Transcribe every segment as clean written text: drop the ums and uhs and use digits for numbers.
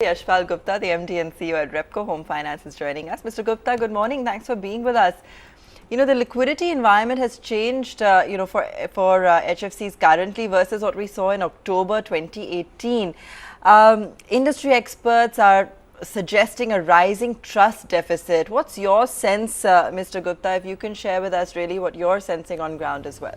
Yashpal Gupta, the MD and CEO at Repco Home Finance, is joining us. Mr. Gupta, good morning. Thanks for being with us. The liquidity environment has changed, for HFCs currently versus what we saw in October 2018. Industry experts are suggesting a rising trust deficit. What's your sense, Mr. Gupta, if you can share with us really what you're sensing on ground as well?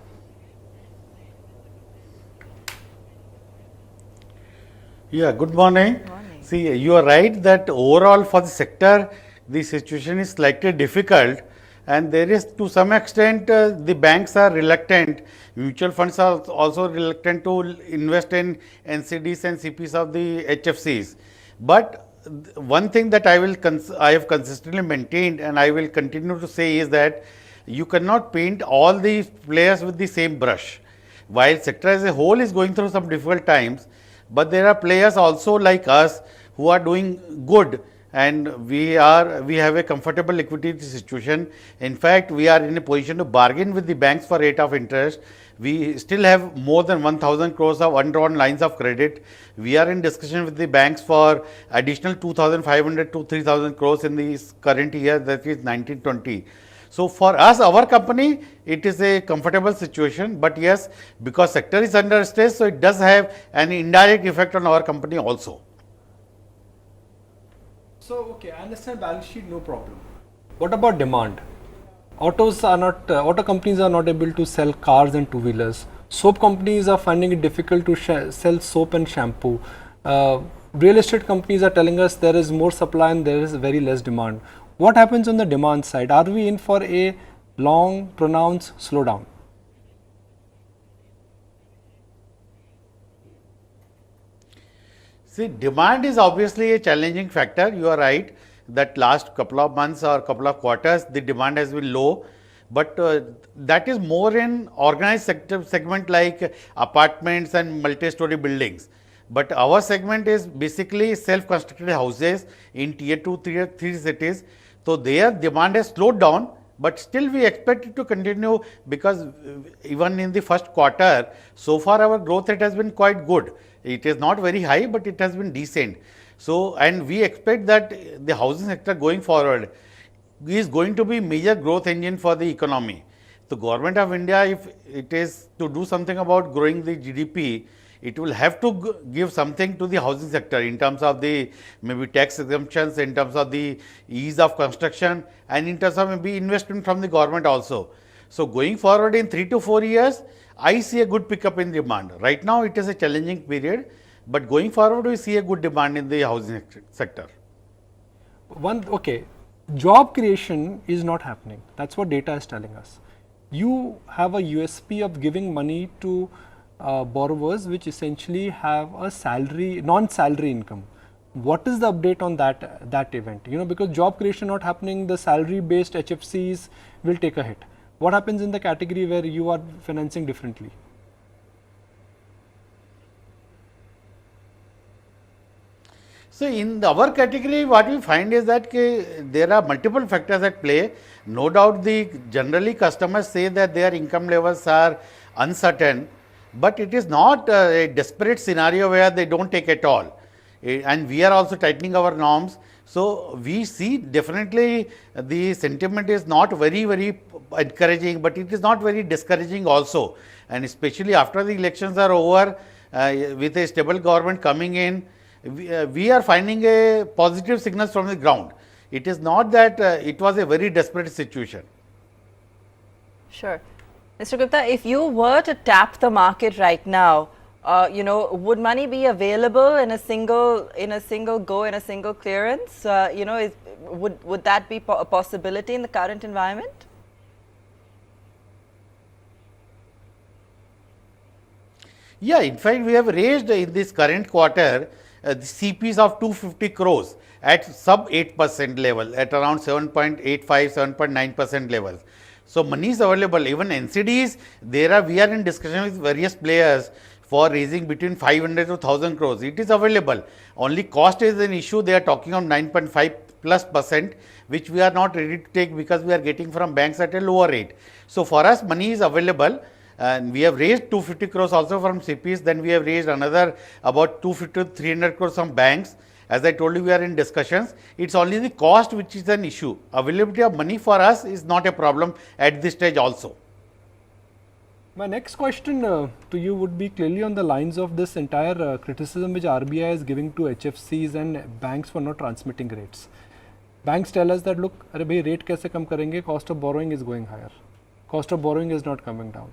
Yeah, good morning. Good morning. See, you are right that overall for the sector, the situation is slightly difficult, and there is to some extent the banks are reluctant, mutual funds are also reluctant to invest in NCDs and CPs of the HFCs. But one thing that I have consistently maintained and I will continue to say is that you cannot paint all the players with the same brush. While sector as a whole is going through some difficult times, but there are players also like us who are doing good, and we have a comfortable liquidity situation. In fact, we are in a position to bargain with the banks for rate of interest. We still have more than 1,000 crores of undrawn lines of credit. We are in discussion with the banks for additional 2,500 to 3,000 crores in this current year, that is 1920. So for us, our company, it is a comfortable situation, but yes, because sector is under stress, so it does have an indirect effect on our company also. So, okay, I understand balance sheet, no problem. What about demand? Auto companies are not able to sell cars and two-wheelers. Soap companies are finding it difficult to sell soap and shampoo. Real estate companies are telling us there is more supply and there is very less demand. What happens on the demand side? Are we in for a long, pronounced slowdown? See, demand is obviously a challenging factor. You are right that last couple of months or couple of quarters, the demand has been low. But that is more in organized sector segment like apartments and multi-story buildings. But our segment is basically self-constructed houses in tier 2, tier 3 cities. So their demand has slowed down, but still we expect it to continue because even in the first quarter, so far our growth rate has been quite good. It is not very high, but it has been decent. So, and we expect that the housing sector going forward is going to be major growth engine for the economy. The government of India, if it is to do something about growing the GDP, it will have to give something to the housing sector in terms of the maybe tax exemptions, in terms of the ease of construction, and in terms of maybe investment from the government also. So going forward in 3 to 4 years, I see a good pickup in demand. Right now it is a challenging period, but going forward we see a good demand in the housing sector. Okay, job creation is not happening. That's what data is telling us. You have a USP of giving money to borrowers which essentially have a salary, non-salary income. What is the update on that event? Because job creation not happening, the salary-based HFCs will take a hit. What happens in the category where you are financing differently? So in our category, what we find is that there are multiple factors at play. No doubt generally customers say that their income levels are uncertain, but it is not a desperate scenario where they don't take at all. And we are also tightening our norms. So we see definitely the sentiment is not very, very encouraging, but it is not very discouraging also. And especially after the elections are over, with a stable government coming in, we are finding a positive signals from the ground. It is not that it was a very desperate situation. Sure. Mr. Gupta, if you were to tap the market right now, would money be available in a single go, in a single clearance? Would that be a possibility in the current environment? Yeah, in fact, we have raised in this current quarter the CPs of 250 crores at sub 8% level, at around 7.85, 7.9% levels. So money is available. Even NCDs, we are in discussion with various players for raising between 500 to 1000 crores. It is available. Only cost is an issue. They are talking of 9.5+%, which we are not ready to take because we are getting from banks at a lower rate. So for us, money is available. And we have raised 250 crores also from CPs. Then we have raised another about 250 to 300 crores from banks. As I told you, we are in discussions. It's only the cost which is an issue. Availability of money for us is not a problem at this stage also. My next question to you would be clearly on the lines of this entire criticism which RBI is giving to HFCs and banks for not transmitting rates. Banks tell us that, look, अरे भाई rate कैसे कम करेंगे? Cost of borrowing is going higher. Cost of borrowing is not coming down.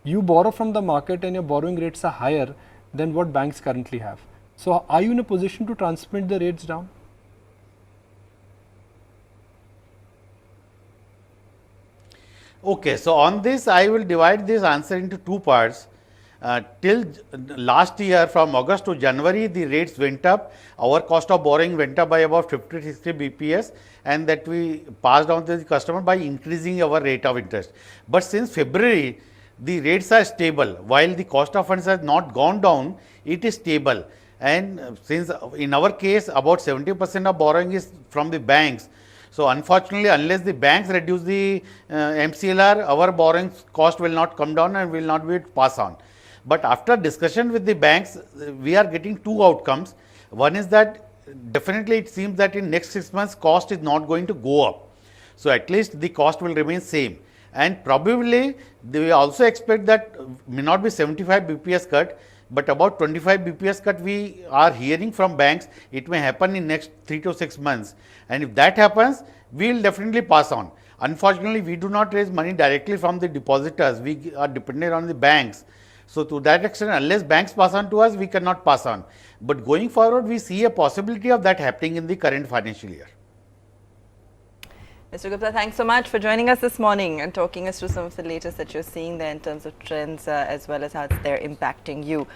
You borrow from the market and your borrowing rates are higher than what banks currently have. So, are you in a position to transmit the rates down? Okay, so on this I will divide this answer into two parts. Till last year from August to January the rates went up, our cost of borrowing went up by about 50-60 BPS, and that we passed on to the customer by increasing our rate of interest. But since February the rates are stable, while the cost of funds has not gone down, it is stable. And since in our case about 70% of borrowing is from the banks, so unfortunately unless the banks reduce the MCLR, our borrowing cost will not come down and will not be passed on. But after discussion with the banks, we are getting two outcomes. One is that definitely it seems that in next 6 months cost is not going to go up. So at least the cost will remain same. And probably they also expect that may not be 75 BPS cut, but about 25 BPS cut we are hearing from banks. It may happen in next 3 to 6 months. And if that happens, we will definitely pass on. Unfortunately, we do not raise money directly from the depositors. We are dependent on the banks. So to that extent, unless banks pass on to us, we cannot pass on. But going forward, we see a possibility of that happening in the current financial year. Mr. Gupta, thanks so much for joining us this morning and talking us through some of the latest that you're seeing there in terms of trends as well as how they're impacting you.